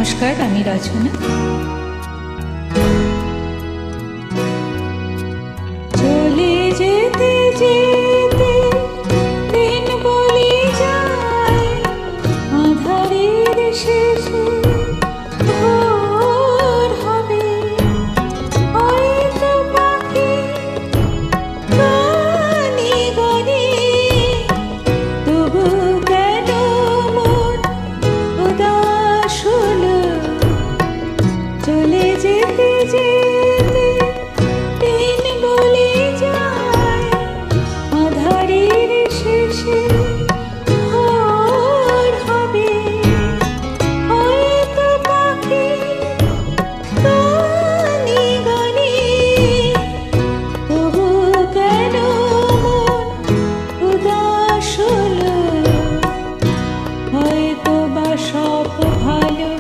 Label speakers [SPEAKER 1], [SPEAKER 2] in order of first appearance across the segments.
[SPEAKER 1] নমস্কার, আমি রচনা। চলে যেতে যেতে দিন বলি যায়, আঁধারের শেষে ভোর হবে। হয়তো পাখি গানে গানে, তবু কেন মন উদাস হলো। চলে যেতে যেতে দিন বলে যায়, আঁধারের শেষে ভোর হবে। হয়তো পাখি গানে গানে, তবু কেন মন উদাস হলো। হয়তো বা সব ভালো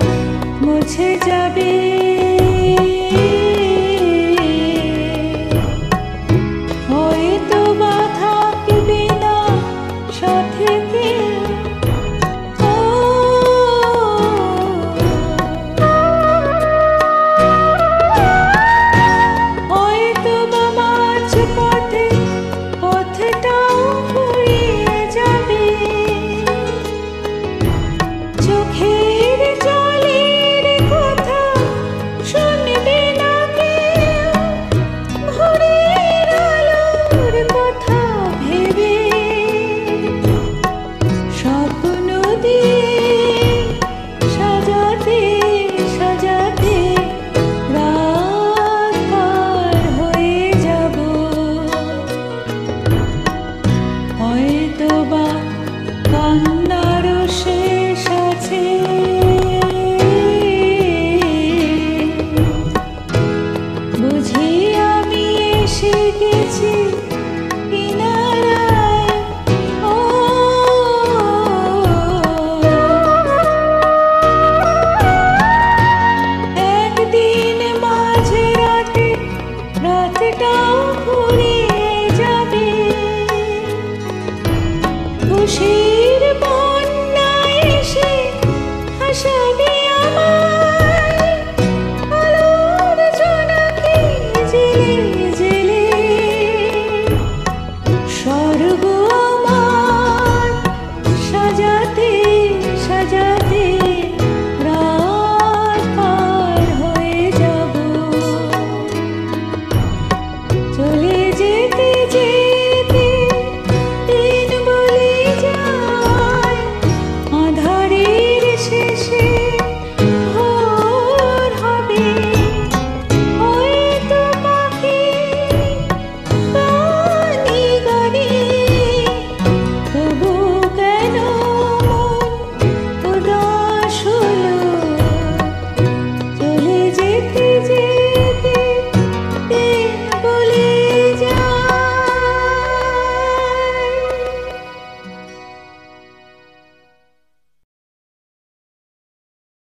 [SPEAKER 1] মুছে যাবে, হয়তো বা থাকবে না সাথে কেউ। হয়তো বা মাঝ পথে পথটাও ফুরিয়ে যাবে। চোখের জলের কথা শুনবে না কেউ, ভোরের আলোর কথা ভেবে স্বপ্ন দিয়ে সাজাতে সাজাতে রাত পার হয়ে যাব। হয়তো বা কান্নারও শেষ আছে, বুঝি আমি এসে গেছি কিনারায়। ও একদিন মাঝে রাতে রাতটাও ফুরিয়ে যাবে। খুশির বন্যা এসে হাসাবে